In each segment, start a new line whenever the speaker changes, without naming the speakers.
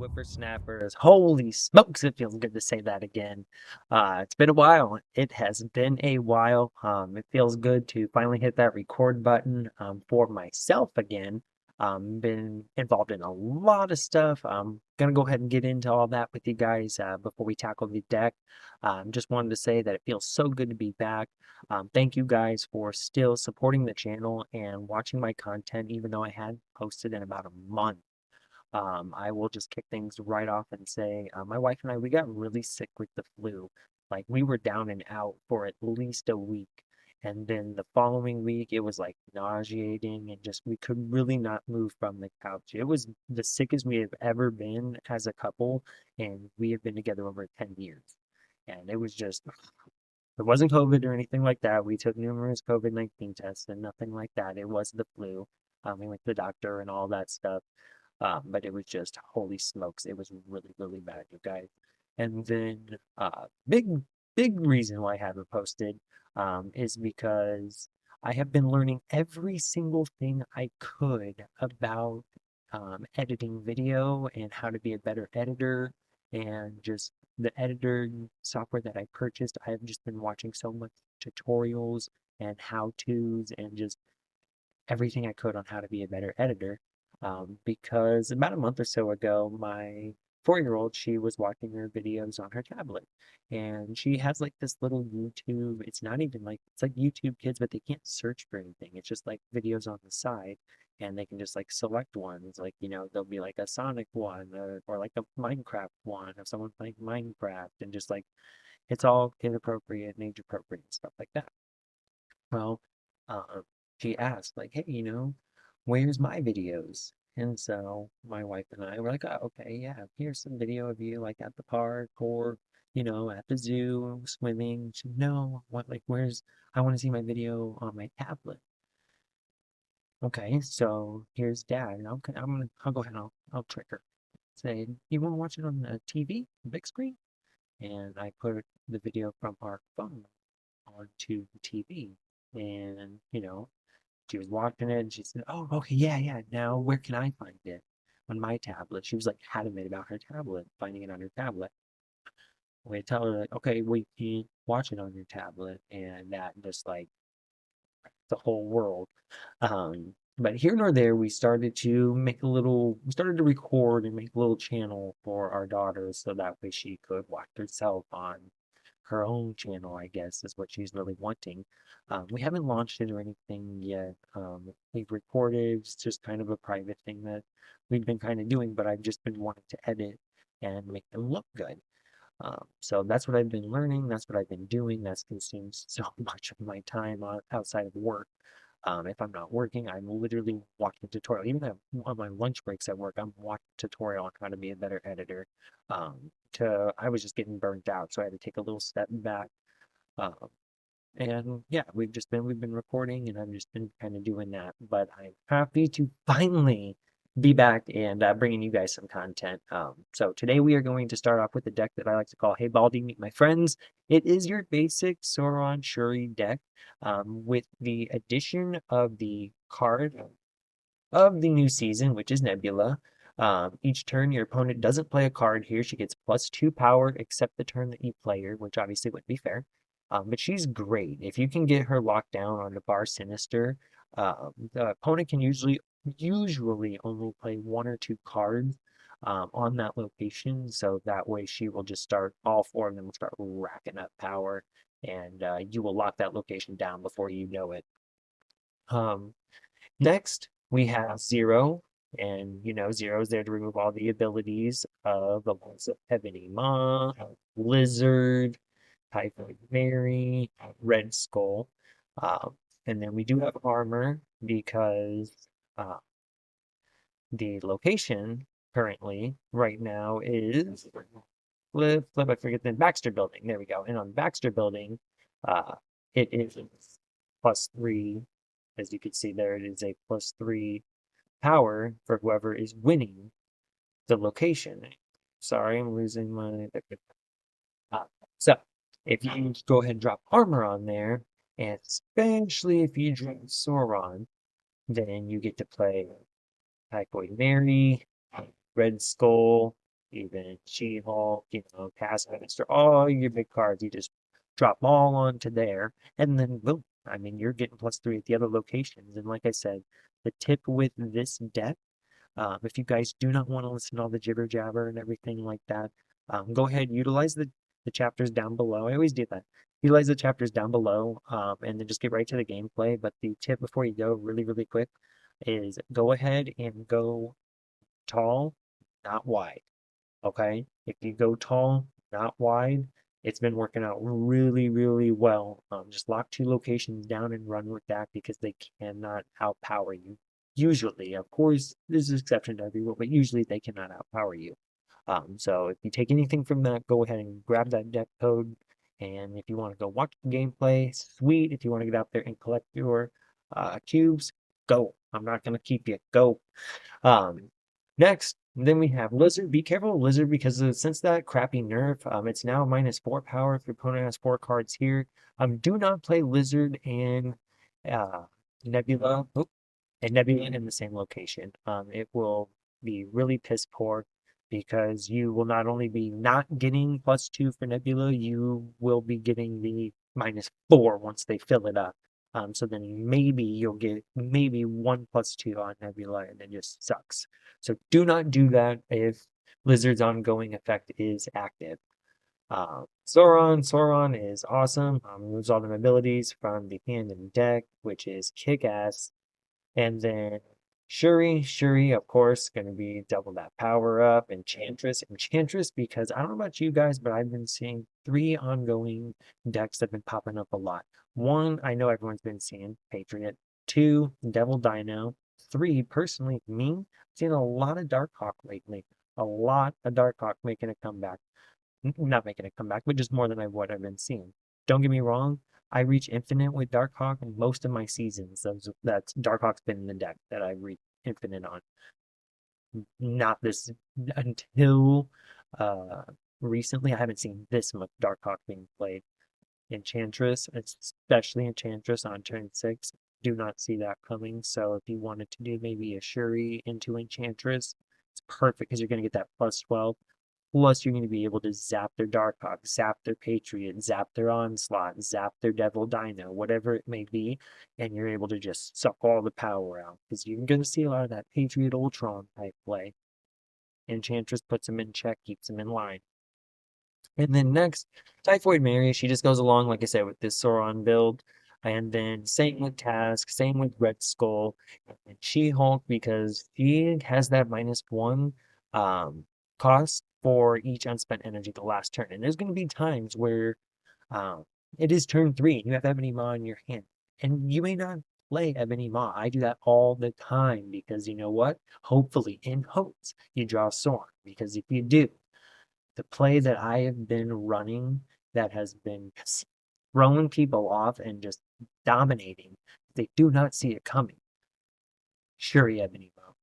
whippersnappers. Holy smokes, it feels good to say that again. It's been a while. It has been a while. It feels good to finally hit that record button for myself again. Been involved in a lot of stuff. I'm gonna go ahead and get into all that with you guys before we tackle the deck. Just wanted to say that it feels so good to be back. Thank you guys for still supporting the channel and watching my content, even though I hadn't posted in about a month. I will just kick things right off and say, my wife and I, we got really sick with the flu. Like, we were down and out for at least a week. And then the following week, it was like nauseating and just, we could really not move from the couch. It was the sickest we have ever been as a couple, and we have been together over 10 years. And it was just, it wasn't COVID or anything like that. We took numerous COVID-19 tests and nothing like that. It was the flu. We went to the doctor and all that stuff. But it was just holy smokes, it was really, really bad, you guys. And then big reason why I haven't posted is because I have been learning every single thing I could about editing video and how to be a better editor and just the editor software that I purchased. I have just been watching so much tutorials and how-tos and just everything I could on how to be a better editor. Because about a month or so ago, my 4-year-old, she was watching her videos on her tablet. And she has like this little YouTube, it's not even like, it's like YouTube Kids, but they can't search for anything. It's just like videos on the side. And they can just like select ones, like, there'll be like a Sonic one or like a Minecraft one of someone playing Minecraft and just like, it's all kid appropriate and age appropriate and stuff like that. Well, uh, she asked, like, hey, where's my videos? And so my wife and I were like, oh, okay, yeah, here's some video of you like at the park or, at the zoo, swimming. She, no, what, like, I want to see my video on my tablet. Okay, so here's dad. And I'll go ahead and I'll trick her. Say, you want to watch it on the TV, big screen? And I put the video from our phone onto the TV. And, she was watching it and she said, oh, okay, yeah, yeah. Now where can I find it? On my tablet. She was like adamant about her tablet, finding it on her tablet. We tell her like, okay, we can watch it on your tablet, and that just like the whole world. But here nor there, we started to record and make a little channel for our daughter so that way she could watch herself on her own channel, I guess, is what she's really wanting. We haven't launched it or anything yet. We've recorded, it's just kind of a private thing that we've been kind of doing, but I've just been wanting to edit and make them look good. So that's what I've been learning. That's what I've been doing. That's consumed so much of my time outside of work. If I'm not working, I'm literally watching tutorial. Even on my lunch breaks at work, I'm watching tutorial on how to be a better editor. I was just getting burnt out, so I had to take a little step back. Um, and yeah, we've been recording, and I've just been kind of doing that. But I'm happy to finally be back and bringing you guys some content. So today we are going to start off with the deck that I like to call Hey Baldy, Meet My Friends. It is your basic Sauron-Shuri deck with the addition of the card of the new season, which is Nebula. Each turn, your opponent doesn't play a card here. She gets +2 power, except the turn that you play her, which obviously wouldn't be fair. But she's great. If you can get her locked down on the Bar Sinister, the opponent can usually only play 1 or 2 cards on that location. So that way she will just start, all 4 of them will start racking up power, and you will lock that location down before you know it. Um, Next, we have Zero, and Zero is there to remove all the abilities of the ones of Ebony Maw, Lizard, Typhoid Mary, Red Skull. And then we do have armor because uh, the location currently right now is I forget the Baxter Building. There we go. And on Baxter Building, it is +3. As you can see there, it is a +3 power for whoever is winning the location. Sorry, I'm losing my. Uh, so, if you go ahead and drop armor on there, and especially if you drop Sauron, then you get to play Typhoid Mary, Red Skull, even She-Hulk, Taskmaster, all your big cards, you just drop all onto there, and then boom. I mean, you're getting +3 at the other locations. And like I said, the tip with this deck, if you guys do not want to listen to all the jibber jabber and everything like that, go ahead, utilize the chapters down below. I always do that. Utilize the chapters down below, and then just get right to the gameplay. But the tip before you go, really, really quick, is go ahead and go tall, not wide. Okay? If you go tall, not wide, it's been working out really, really well. Just lock 2 locations down and run with that because they cannot outpower you. Usually, of course, there's an exception to every rule, but usually they cannot outpower you. So if you take anything from that, go ahead and grab that deck code. And if you want to go watch the gameplay, sweet. If you want to get out there and collect your cubes, go. I'm not going to keep you. Go. Um, Next, then we have Lizard. Be careful of Lizard because since that crappy nerf, it's now -4 power if your opponent has 4 cards here. Do not play Lizard and uh, Nebula. And Nebula in the same location. It will be really piss poor because you will not only be not getting +2 for Nebula, you will be getting the -4 once they fill it up. So then maybe you'll get maybe 1+2 on Nebula and it just sucks. So do not do that if Blizzard's ongoing effect is active. Sauron is awesome. Moves all the abilities from the hand and deck, which is kick-ass. And then Shuri, of course, going to be double that power up. Enchantress, because I don't know about you guys, but I've been seeing 3 ongoing decks that have been popping up a lot. 1, I know everyone's been seeing, Patriot. 2, Devil Dino. 3, personally, me, I've seen a lot of Darkhawk lately. A lot of Darkhawk making a comeback. Not making a comeback, but just more than what I've been seeing. Don't get me wrong, I reach infinite with Darkhawk in most of my seasons. That's Darkhawk's been in the deck that I reach infinite on. Not this until uh, recently. I haven't seen this much Darkhawk being played. Enchantress, especially Enchantress on turn 6. Do not see that coming. So if you wanted to do maybe a Shuri into Enchantress, it's perfect because you're going to get that +12. Plus, you're going to be able to zap their Darkhawk, zap their Patriot, zap their Onslaught, zap their Devil Dino, whatever it may be, and you're able to just suck all the power out. Because you're going to see a lot of that Patriot Ultron type play. Enchantress puts him in check, keeps him in line. And then next, Typhoid Mary, she just goes along, like I said, with this Sauron build. And then same with Task, same with Red Skull, and She-Hulk, because she has that -1 cost for each unspent energy the last turn. And there's going to be times where um, it is turn 3 and you have Ebony Maw in your hand. And you may not play Ebony Maw. I do that all the time because you know what? Hopefully, in hopes, you draw Sauron. Because if you do, the play that I have been running that has been throwing people off and just dominating, they do not see it coming. Shuri Ebony Maw.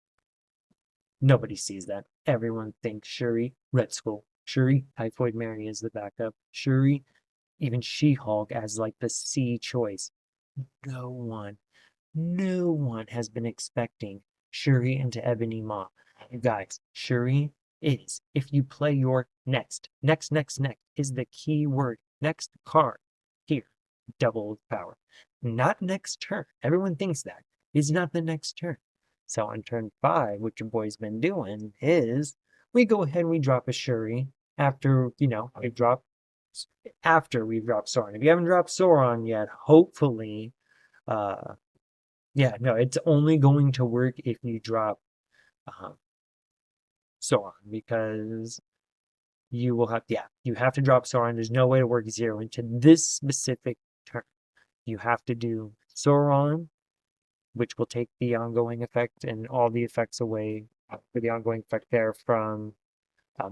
Nobody sees that. Everyone thinks Shuri, Red Skull. Shuri, Typhoid Mary is the backup. Shuri, even She-Hulk as like the C choice. No one, no one has been expecting Shuri into Ebony Maw. You guys, Shuri is, if you play your next is the key word. Next card. Here, double power. Not next turn. Everyone thinks that. It's not the next turn. So on turn 5, what your boy's been doing is we go ahead and we drop a Shuri after, after we've dropped Sauron. If you haven't dropped Sauron yet, hopefully, uh, yeah, no, it's only going to work if you drop Sauron because you will have, yeah, you have to drop Sauron. There's no way to work 0 into this specific turn. You have to do Sauron, which will take the ongoing effect and all the effects away for the ongoing effect there from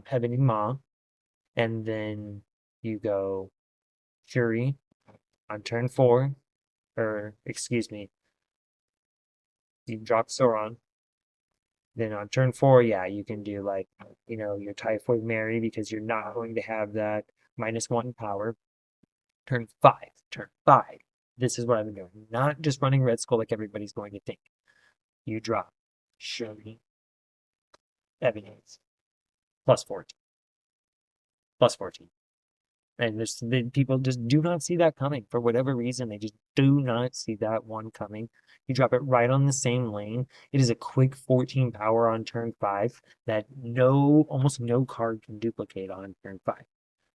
Ebony Maw. And then you go Shuri on turn 4, or excuse me, you drop Sauron. Then on turn 4, yeah, you can do like, your Typhoid Mary because you're not going to have that -1 power. Turn 5. This is what I've been doing. Not just running Red Skull like everybody's going to think. You drop Shuri, Ebony, plus 14. Plus 14. And people just do not see that coming for whatever reason. They just do not see that one coming. You drop it right on the same lane. It is a quick 14 power on turn 5 that almost no card can duplicate on turn 5.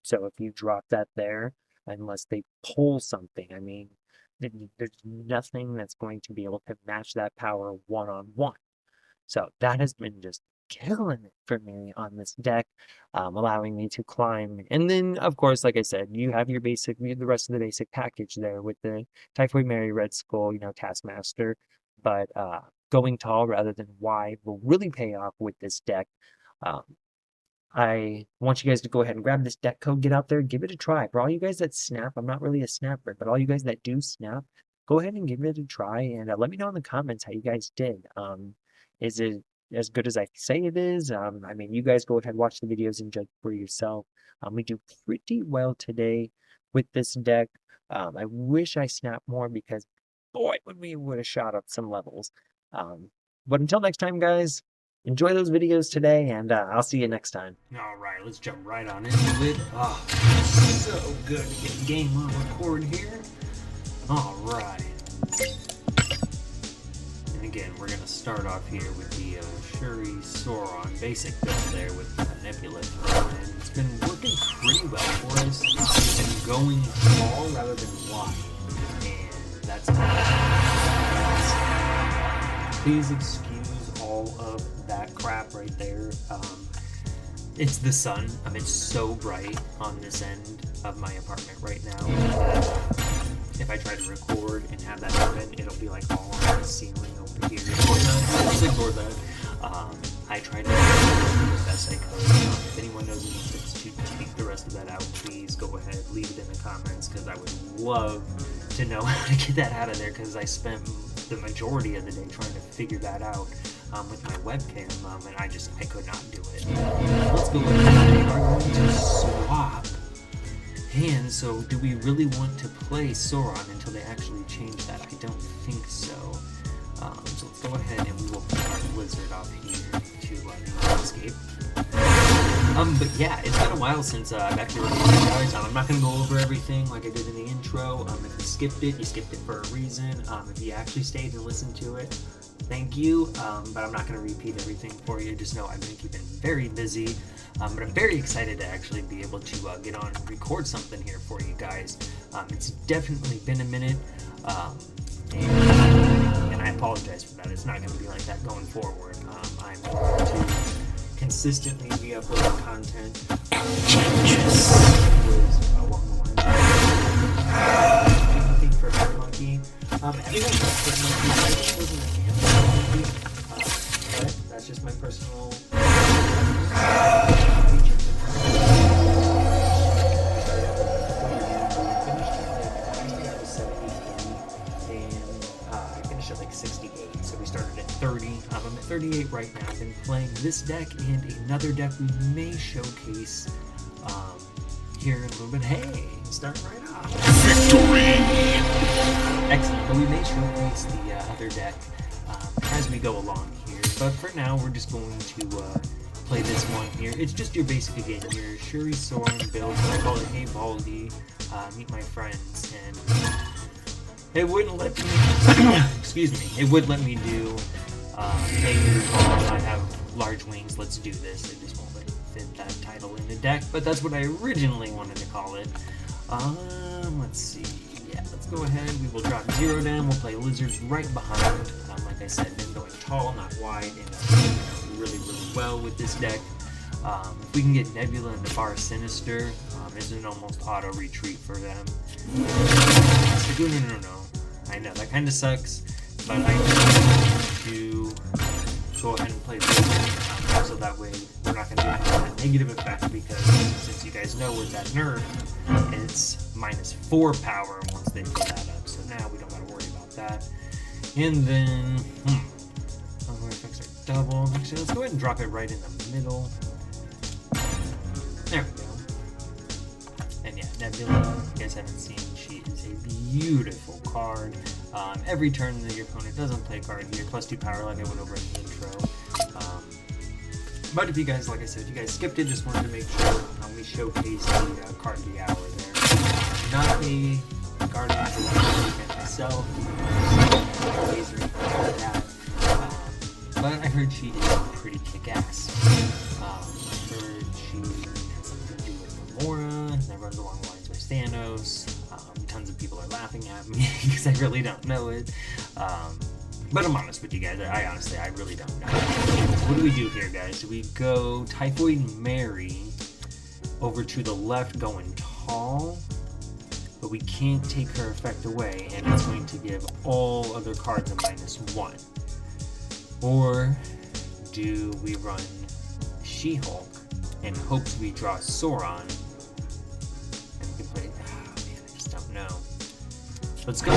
So if you drop that there, unless they pull something, I mean, there's nothing that's going to be able to match that power one-on-one. So that has been just killing it for me on this deck, allowing me to climb. And then, of course, like I said, you have the rest of the basic package there with the Typhoid Mary, Red Skull, Taskmaster. But going tall rather than wide will really pay off with this deck. I want you guys to go ahead and grab this deck code, get out there, give it a try. For all you guys that snap, I'm not really a snapper, but all you guys that do snap, go ahead and give it a try and let me know in the comments how you guys did. Is it as good as I say it is? I mean, you guys go ahead, watch the videos and judge for yourself. We do pretty well today with this deck. I wish I snapped more because, boy, would have shot up some levels. But until next time, guys, enjoy those videos today, and I'll see you next time. All right, let's jump right on into it. Oh, so good to get the game on record here. All right. And again, we're going to start off here with the Shuri Sauron basic build there with Nebula. And it's been working pretty well for us. It's been going tall rather than wide. And that's please excuse all of that crap right there. It's the sun. It's so bright on this end of my apartment right now. If I try to record and have that happen, it'll be like all on the ceiling over here. Just ignore that. I tried to do the best I could. If anyone knows any tips to tweak the rest of that out, please go ahead, leave it in the comments, because I would love to know how to get that out of there, because I spent the majority of the day trying to figure that out with my webcam, and I could not do it. Let's go ahead. We are going to swap hands. So do we really want to play Sauron until they actually change that? I don't think so. So let's go ahead and we will put our Blizzard off here to escape. But yeah, it's been a while since I've actually recorded, guys. I'm not going to go over everything like I did in the intro. If you skipped it for a reason. If you actually stayed and listened to it, thank you. But I'm not going to repeat everything for you. Just know I've been keeping very busy. But I'm very excited to actually be able to get on and record something here for you guys. It's definitely been a minute. And I apologize for that. It's not going to be like that going forward. I'm going to consistently be uploading content. Was along the lines of for Bird Monkey. Everyone knows Bird Monkey. I think wasn't a fan of Bird Monkey, but that's just my personal. Like 68, so we started at 30. I'm at 38 right now. I've been playing this deck and another deck we may showcase here in a little bit. Hey, starting right off. Victory! Excellent. But we may showcase the other deck as we go along here. But for now, we're just going to play this one here. It's just your basic again, your Shuri Sauron build. I call it Hey Baldy, meet my friends, and it wouldn't let me, excuse me, it would let me do, hey, you're tall, I have large wings, let's do this. It just won't let me fit that title in the deck, but that's what I originally wanted to call it. Let's see, yeah, let's go ahead, we will drop 0 down, we'll play Lizards right behind. Like I said, been going tall, not wide, and really, really well with this deck. If we can get Nebula into Bar Sinister, it's an almost auto retreat for them. No. I know, that kind of sucks, but I need to go ahead and play this so that way we're not going to get that negative effect, because since you guys know with that nerf, it's -4 power once they put that up, so now we don't got to worry about that. And then, I'm going to fix our double. Actually, let's go ahead and drop it right in the middle. There we go. And yeah, Nebula, you guys haven't seen, she is a beautiful card. Every turn that your opponent doesn't play card here, +2 power like I went over in the intro. But if you guys, like I said, if you guys skipped it, just wanted to make sure we showcase the card of the hour there. Not a Guardians of the Weekend myself, but I heard she is pretty kick-ass. I heard she has something to do with Gamora, and that runs along the lines with Thanos. Tons of people are laughing at me because I really don't know it. But I'm honest with you guys, I really don't know. So what do we do here, guys? Do we go Typhoid Mary over to the left going tall, but we can't take her effect away, and it's going to give all other cards a -1? Or do we run She-Hulk in hopes we draw Sauron, and we can play, man, I just don't know. Let's go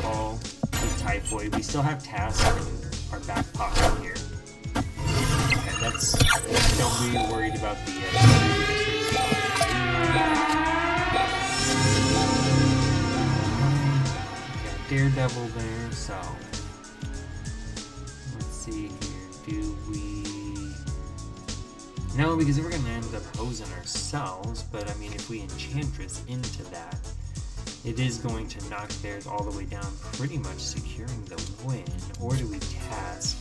tall with Typhoid. We still have Task in our back pocket here. Okay, don't be worried about the Daredevil there, so let's see here. Do we? No, because we're gonna end up hosing ourselves, but I mean, if we Enchantress into that, it is going to knock theirs all the way down, pretty much securing the win. Or do we Task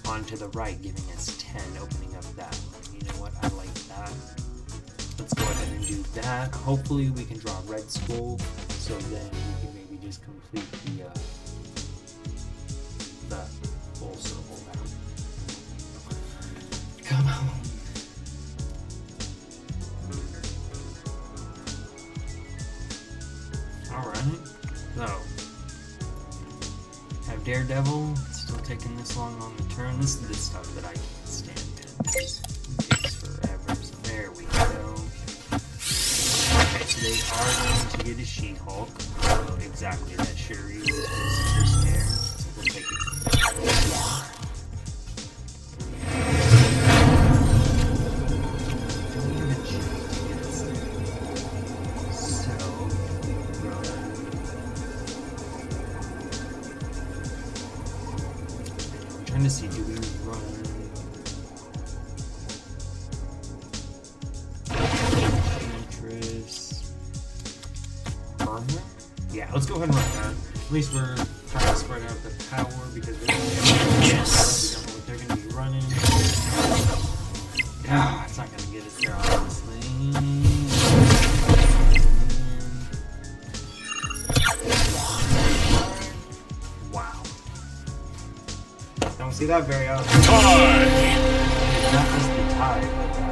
onto the right, giving us 10, opening up that one? You know what? I like that. Let's go ahead and do that. Hopefully we can draw Red Skull, so then we can maybe just complete the full circle now. Come on. Alright, so have Daredevil still taking this long on the turn. This is the stuff that I can't stand, man. This takes forever, so there we go. Okay, so they are going to get a She-Hulk. So exactly, that Shuri was just there. So we'll take it. To see, do we run Enchantress Armor? Yeah, let's go ahead and run that. At least we're trying to spread out the power because we don't know what they're going to be running. Ah, it's not going to get us there, obviously. Don't see that very often. Not just the tie,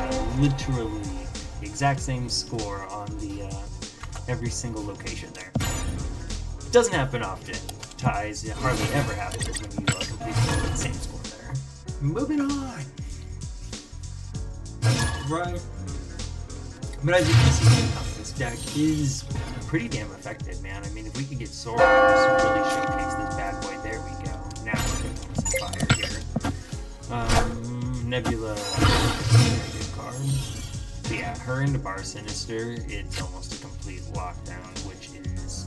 but literally the exact same score on the every single location there. It doesn't happen often. Ties, it hardly ever happens when you complete the same score there. Moving on. Right. But as you can see, this deck is pretty damn effective, man. I mean, if we could get Sauron, this would really showcase this bad boy. There we go. Now we're going to some fire here. Nebula, very good card. But yeah, her into Bar Sinister, it's almost a complete lockdown, which is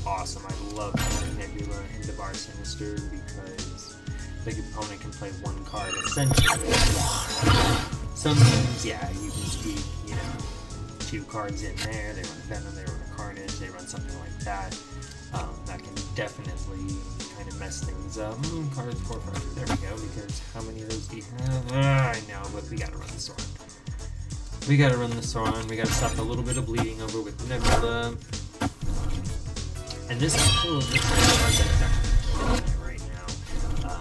awesome. I love playing Nebula into Bar Sinister because the opponent can play one card essentially. Sometimes, yeah, you can squeak, 2 cards in there. They run Venom, they run a Carnage, they run something like that. That can definitely kind of mess things up. Cards 4, 5. There we go. Because how many of those do you have? I know, but we gotta run the Sauron. We gotta run the Sauron. We gotta stop a little bit of bleeding over with Nebula. And this is cool. This is right now.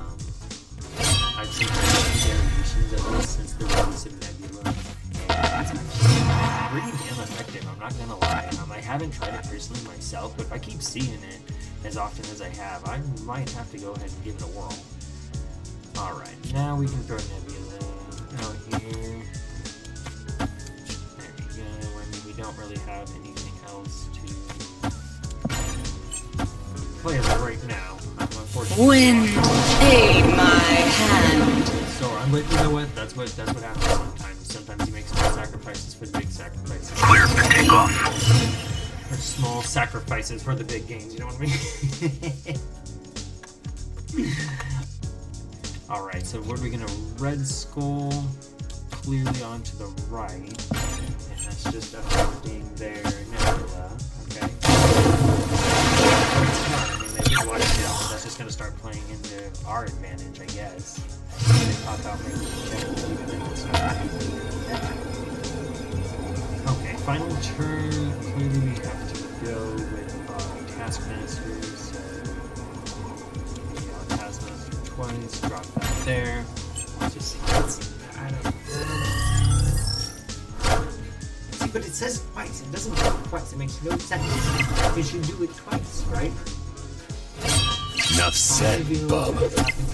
I've seen variations of this since the release of Nebula. And it's actually pretty damn effective. I'm not gonna lie. I haven't tried it personally myself, but if I keep seeing it as often as I have, I might have to go ahead and give it a whirl. Alright, now we can throw Nebula out here. There we go. I mean, we don't really have anything else to play as of right now.
Wind, aid my hand.
Sauron, but you know what? That's what happens sometimes. Sometimes you make small sacrifices for the big sacrifices.
Clear for takeoff.
Or small sacrifices for the big games, you know what I mean? Alright, so what are we gonna Red Skull clearly on to the right, and that's just affecting their Nebula. Okay. It's not. I mean, they did watch it out, but that's just going to start playing into our advantage, I guess. They pop out maybe okay, final turn. Clearly, we have to go with Taskmasters. So, Taskmaster twice. Drop that there. Just see. Let's see. I don't know. See, but it says twice. It doesn't do it twice. It makes no sense. It should do it twice, right?
Enough said, bub.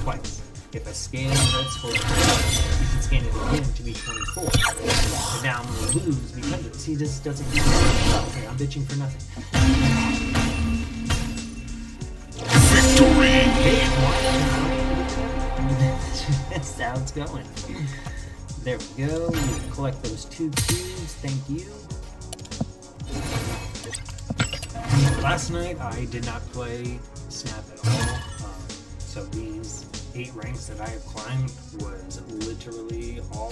Twice. If I scan red score, you can scan it again to be 24. But now I'm going to lose because of this. He just doesn't. Okay, I'm bitching for nothing.
Victory!
That's how it's going. There we go. We'll collect those 2 cubes. Thank you. Last night I did not play Snap at all. So these 8 ranks that I have climbed was literally all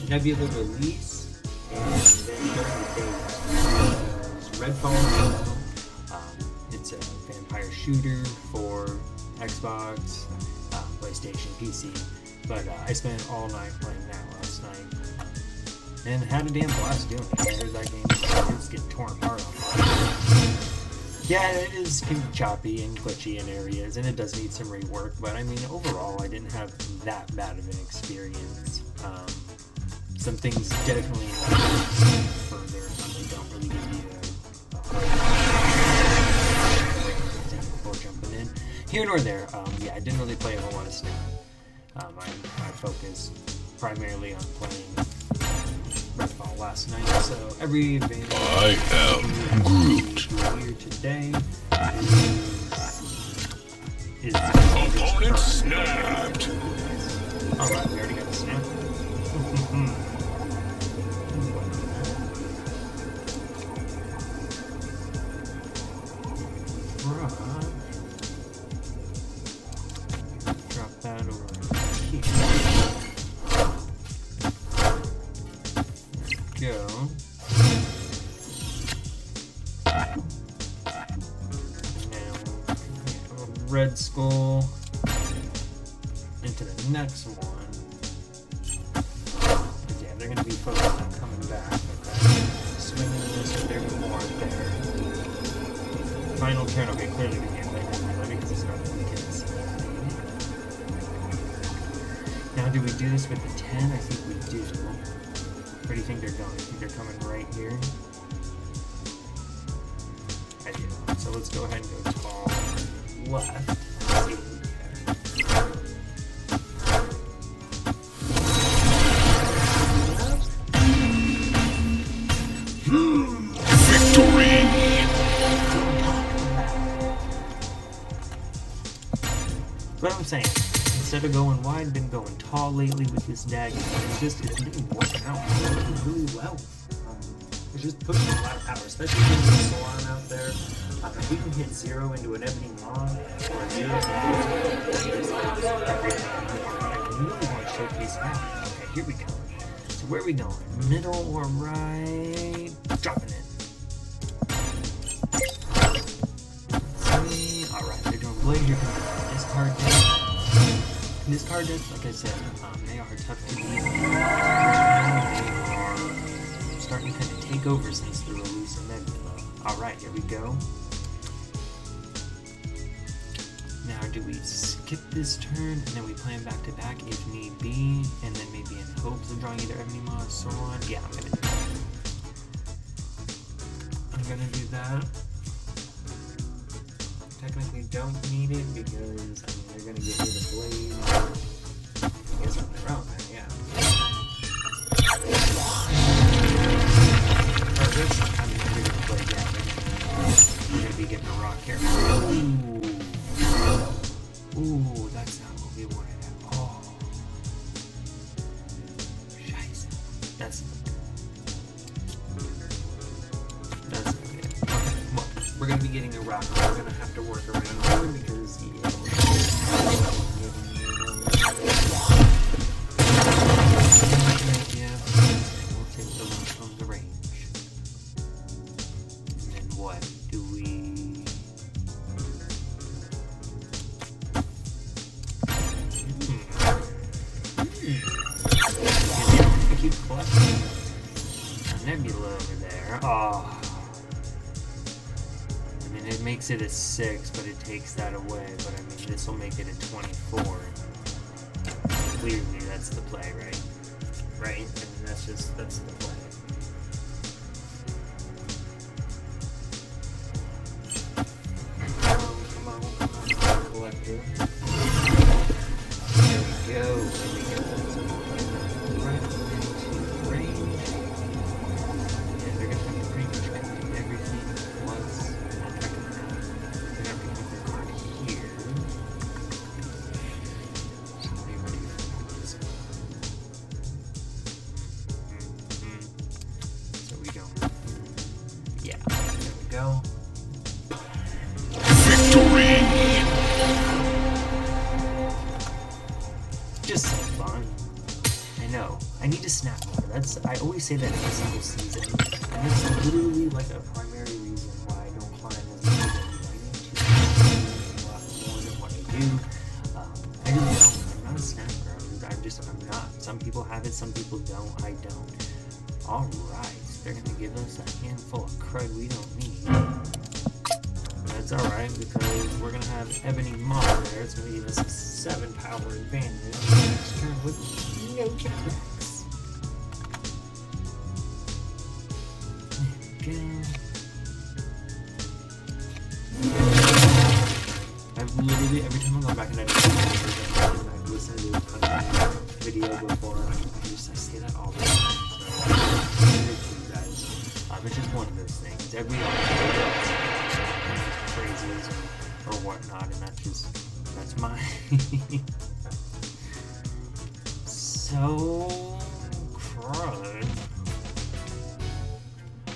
Nebula release, and then during the day was Redfall. It's a vampire shooter for Xbox, PlayStation, PC. But I spent all night playing that last night, and had a damn blast doing it. I heard that game was getting torn apart on fire. Yeah, it is kind of choppy and glitchy in areas, and it does need some rework, but I mean, overall, I didn't have that bad of an experience. Some things definitely further, they don't really give you a hard before jumping in. Here nor there, yeah, I didn't really play a whole lot of Snap. I focused primarily on playing Redfall last night, so every advantage
I am Groot.
Here today is
Opponent snapped.
Alright, we already got the snap. Drop that over here. Go. Now, red skull into the next one. Yeah, they're going to be focused on coming back. Okay. Swinging this with their more there. Final turn. Okay, clearly we can't play that because it's not the kids. Now, do we do this with the 10? I think we do. Where do you think they're going? I think they're coming right here. I do. So let's go ahead and go tall left.
Victory!
What I'm saying, instead of going wide, I've been going tall lately with this dagger. It's been working out really well. It's just pushing a lot of power, especially with the Sauron out there. If we can hit 0 into an Ebony Maw, or 0 into everything, I really want to showcase that. Okay, here we go. So where are we going? Middle or right? Dropping it. Let's see. Alright, they're doing blade. You're going to discard this. Discard this, like I said, they are tough to beat. They are starting to kind of take over since the release of Nebula. Alright, here we go. Now, do we skip this turn and then we play them back to back if need be, and then maybe in hopes of drawing either Ebony Maw or Sauron? Yeah, I'm gonna do that. I'm gonna do that. Technically don't need it because, I mean, they're gonna get rid of blade. I guess on their own, then, yeah. Or this, I mean, they're gonna play, yeah, we're gonna be getting a rock here. Ooh, that's not what we wanted at all. Scheiße. That's not good. Okay, well, we're gonna be getting a rock. We're gonna have to work around here because a Nebula over there. Oh. I mean, it makes it a 6, but it takes that away. But I mean, this will make it a 24. Clearly, that's the play, right? Right? I mean, that's the play. Come on, collector. There we go. There we go. Right into range. Yeah, they're gonna have to pretty much copy everything once. They're gonna have to keep their card here. So are you ready for this one? So we go. Yeah, there we go.
Victory!
Just so fun. I know. I need to snap more. I always say that every single season. And it's literally like a primary reason why I don't find as much as I need to. A lot more than what I do. I really don't. I'm not a snapper. I'm not. Some people have it, some people don't. I don't. Alright. They're gonna give us a handful of crud we don't need. That's alright, because we're gonna have Ebony Maw there. It's gonna give us a 7-power advantage next turn with no capex. There we go. I've literally, every time I go back and edit I've listened to a video before, I say that all the time. So, you guys. It's just one of those things. Every phrases or whatnot, and that's my so crud.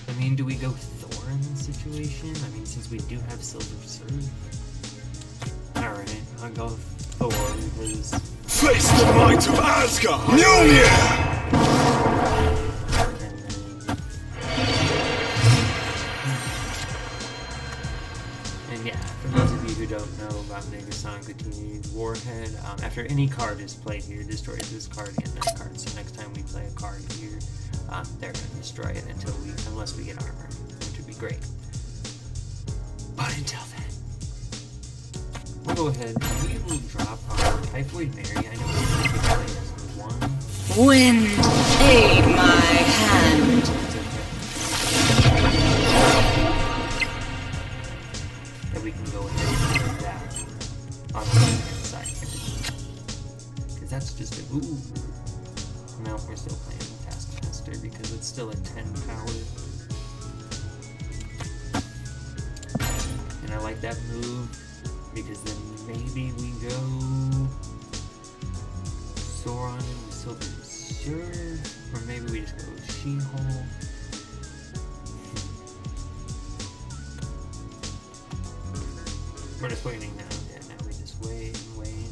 I mean, do we go Thor in this situation? I mean, since we do have Silver Surge. Alright, I'll go Thor because
Face the might of Asgard! Mjolnir!
And yeah, for those of you who don't know about Negasonic Continued Warhead, after any card is played here, it destroys this card and that card. So next time we play a card here, they're going to destroy it unless we get armor, which would be great. But until then, we'll go ahead and we will drop our Typhoid Mary. I know we can play as one.
Wind, aid my hand.
That we can go ahead and put that on the left-hand side here. Because that's just a ooh. No, we're still playing the Taskmaster because it's still a 10 power. And I like that move because then maybe we go Sauron and Silver Surge, or maybe we just go She-Hulk. We're just waiting now. Yeah, now we just wait and wait.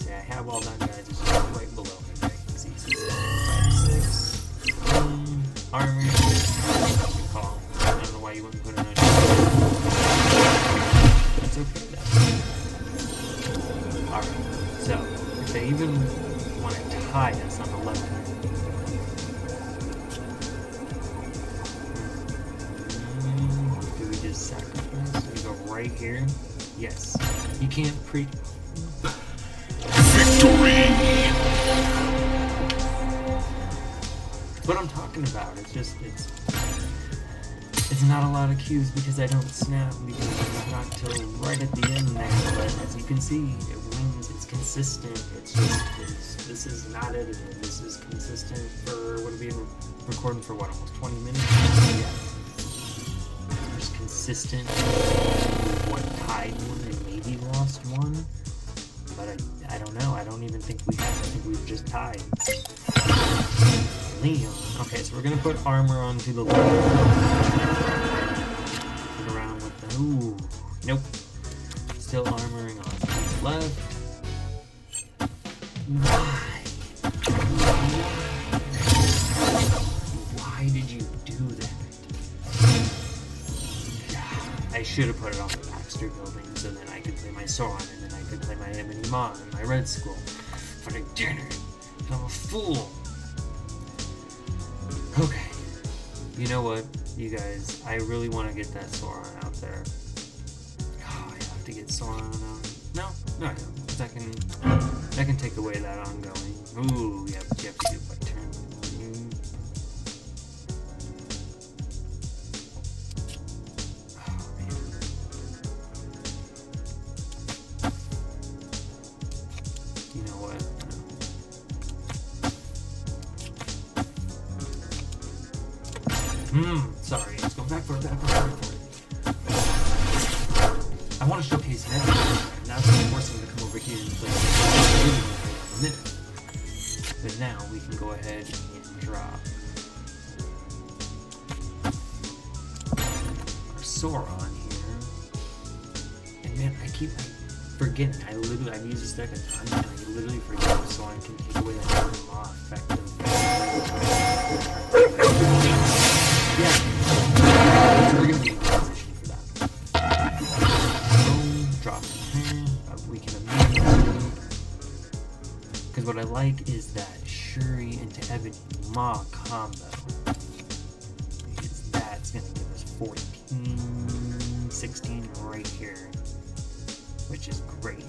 Okay, I have all that, guys. It's just right below me. Right? It's easy. 5, 6. Armor. Good call. I don't know why you wouldn't put it on. That's okay, though. Alright. So, if they even want to tie us on the left hand, do we just sacrifice? We go right here? Yes. You can't
Victory!
What I'm talking about, it's not a lot of cues because I don't snap, because it's not till right at the end there, but as you can see, it wins, it's consistent, this is not edited, this is consistent for, what have we been recording for, what, almost 20 minutes? Yeah. Just consistent, what, tied one and maybe lost one, but I don't know, I don't even think we have, I think we've just tied. Leon. Okay, so we're gonna put armor onto the left. Put around with the. Ooh. Nope. Still armoring on the left. Why did you do that? I should have put it on the Baxter building so then I could play my Sauron and then I could play my Ebony Maw and my Red Skull. But I didn't.
become a fool. Okay. You know what, you guys? I really want to get that Sauron out there. Oh, I have to get Sauron. No, I don't. 'Cause I can take away that ongoing. Ooh, yeah, but you have to do it by turn. Oh, man. You know what? Sorry, let's go back for it. I want to showcase everything. Now it's going to force them to come over here and play a minute. But now we can go ahead and drop our Sauron here. And man, I keep forgetting. I've used this deck a ton, and I literally forget that Sauron can take away that Ebony Maw effect of yeah. So we're going to be in position for that. Boom, drop in. We can immediately. Because what I like is that Shuri into Ebony Maw combo. Because that's going to give us 14, 16 right here. Which is great. I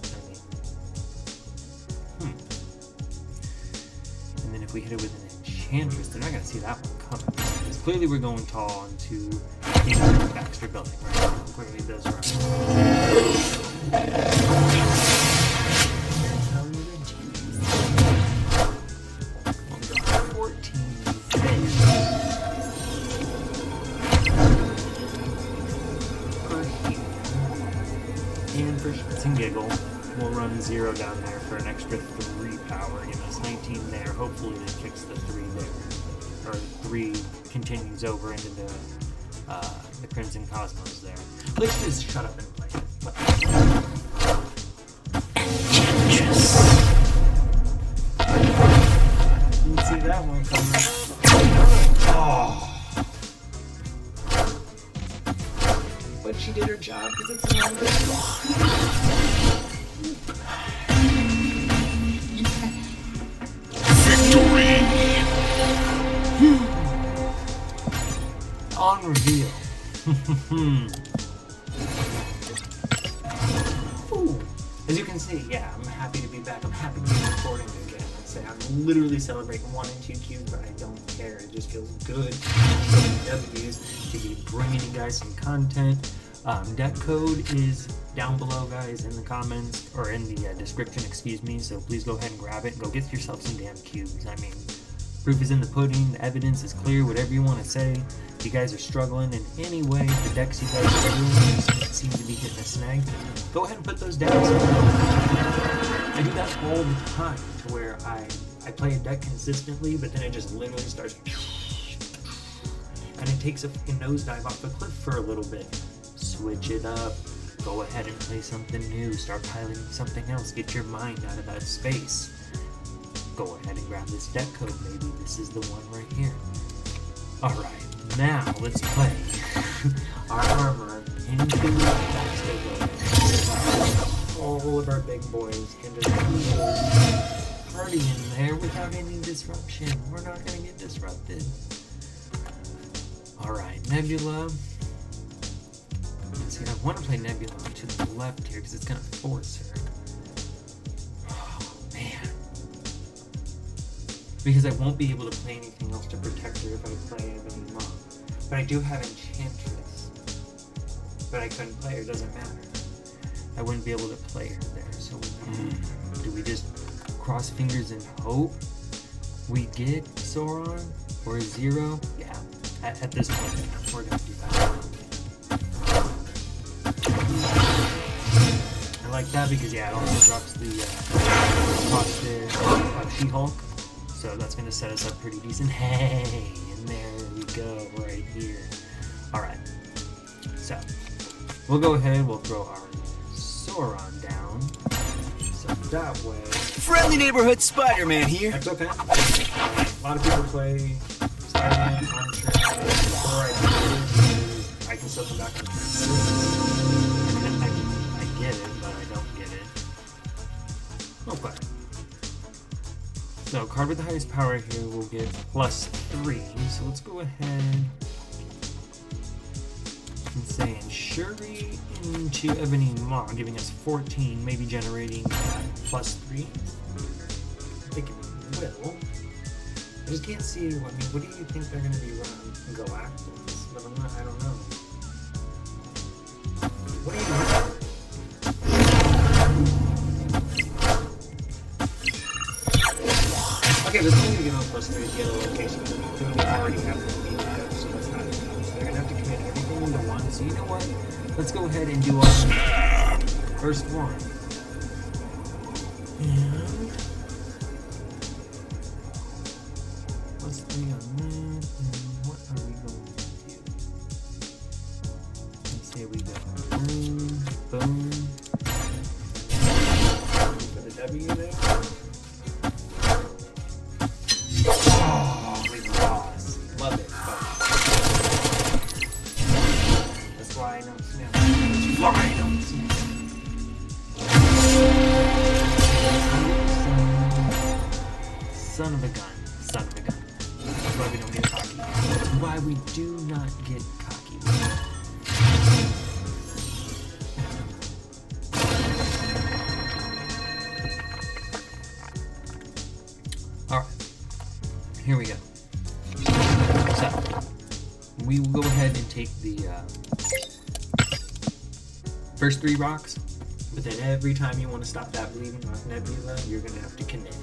mean. And then if we hit it with an Enchantress, they're not going to see that one coming. Because clearly we're going tall into the Baxter building, right? Clearly those are. And for shits and giggle, we'll run 0 down there for an extra 3 power. You know, it's 19 there. Hopefully it kicks the 3 there. Or 3 continues over into the Crimson Cosmos there. Let's just shut up and play it.
Enchantress.
Didn't see that one coming. Oh. But she did her job because it's a long
Victory!
On reveal. Ooh. As you can see, yeah, I'm happy to be back. I'm happy to be recording again. I'd say I'm literally celebrating 1 and 2 cubes, but I don't care. It just feels good W's to be bringing you guys some content. Deck code is down below, guys, in the comments, or in the description, excuse me, so please go ahead and grab it and go get yourself some damn cubes. I mean, proof is in the pudding, the evidence is clear, whatever you want to say. If you guys are struggling in any way, the decks you guys are doing seem to be hitting a snag, go ahead and put those down. I do that all the time, to where I play a deck consistently, but then it just literally starts, and it takes a nosedive off the cliff for a little bit. Switch it up, go ahead and play something new, start piloting something else, get your mind out of that space. Go ahead and grab this deck code, maybe this is the one right here. Alright, now let's play our armor into the Baxter building. All of our big boys can just party in there without any disruption. We're not going to get disrupted. Alright, Nebula. See, I want to play Nebula to the left here because it's going to force her. Oh, man. Because I won't be able to play anything else to protect her if I play Ebony Maw. But I do have Enchantress. But I couldn't play her, doesn't matter. I wouldn't be able to play her there. So do we just cross fingers and hope we get Sauron or 0? Yeah, at this point, we're going to do that. I like that because, yeah, it also drops the She-Hulk, so that's going to set us up pretty decent. Hey, and there we go, right here. Alright, so we'll go ahead, we'll throw our Sauron down, so that way...
Friendly neighborhood Spider-Man here.
That's okay. A lot of people play Spider-Man on turn 4, I can still come back on turn 6. I get it, but I don't get it. Okay. So, card with the highest power here will get +3. So let's go ahead and say Shuri into Ebony Maw, giving us 14, maybe generating +3. I think it will. I just can't see. I mean, what do you think they're going to be running? Galactus? But I'm not. I don't know. What do you think? Okay, but it's only going to give them +3 the other location. We already have the meat up, so that's not enough. So they're going to have to commit everything into one. So you know what? Let's go ahead and do our first one. And +3 on that. And what are we going to do? Let's say we go boom, boom. For the W there. Oh, we lost. Love it. That's why I don't snap. That's why I don't snap. Son of a gun. Son of a gun. That's why we don't get cocky. That's why we do not get cocky. Alright. Here we go. So, we will go ahead and take the first 3 rocks, but then every time you want to stop that bleeding off Nebula, you're going to have to commit.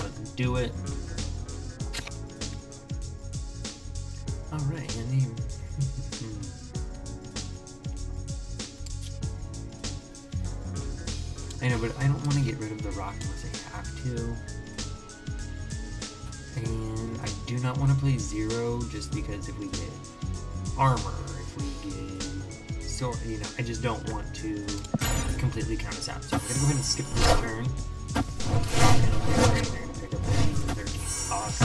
Let's do it. Alright, and then I know, but I don't want to get rid of the rock unless I have to. And I do not want to play 0 just because if we get armor, if we get sword, you know, I just don't want to completely count us out. So I'm going to go ahead and skip this turn. And they're going to pick up 13 cost.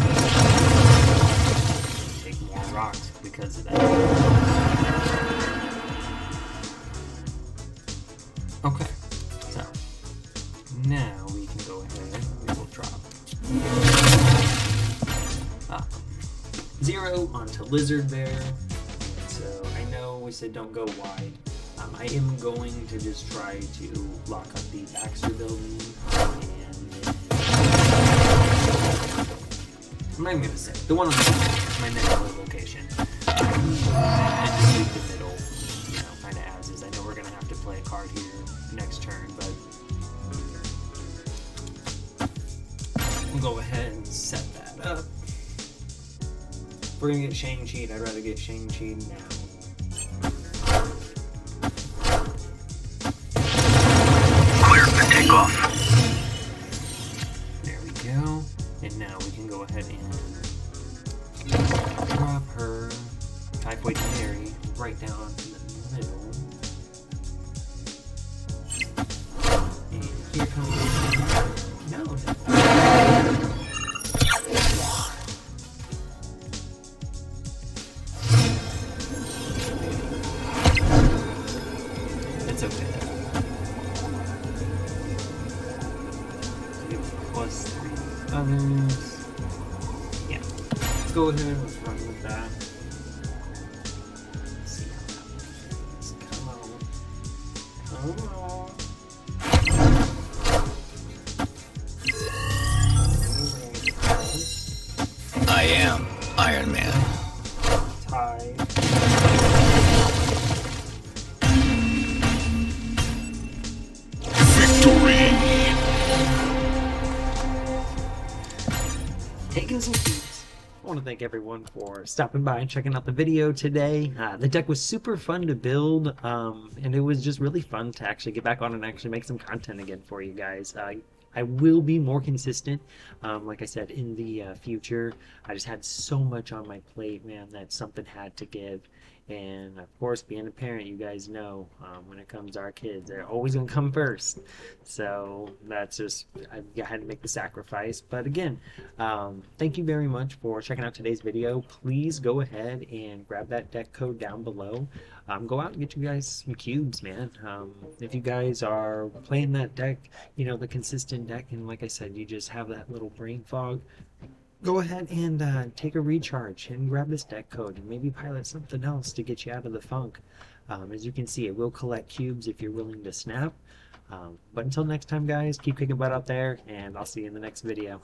Take more rocks because of that. Okay. Now we can go ahead, we will drop 0 onto Lizard there. So I know we said don't go wide. I am going to just try to lock up the Baxter building, and then I'm not even going to say the one on my Nebula location. And just leave the middle, you know, kind of as is. I know we're going to have to play a card here next turn, but we'll go ahead and set that up. If we're gonna get Shang-Chi, I'd rather get Shang-Chi now.
Clear for takeoff.
There we go. And now we can go ahead and drop her Typhoid Mary right down in the middle. And here comes no. It's okay. +3 others. Yeah. Let's go ahead and let's run with that. Let's see how that works. Come on. Come on.
I am Iron Man.
Tie.
Victory!
Taking some keys. I want to thank everyone for stopping by and checking out the video today. The deck was super fun to build, and it was just really fun to actually get back on and actually make some content again for you guys. I will be more consistent, like I said, in the future. I just had so much on my plate, man, that something had to give.
And of course, being a parent, you guys know when it comes to our kids, they're always going to come first. So that's just, I had to make the sacrifice. But again, thank you very much for checking out today's video. Please go ahead and grab that deck code down below. Go out and get you guys some cubes, man. If you guys are playing that deck, you know, the consistent deck, and like I said, you just have that little brain fog, go ahead and take a recharge and grab this deck code and maybe pilot something else to get you out of the funk. As you can see, it will collect cubes if you're willing to snap. But until next time, guys, keep kicking butt out there, and I'll see you in the next video.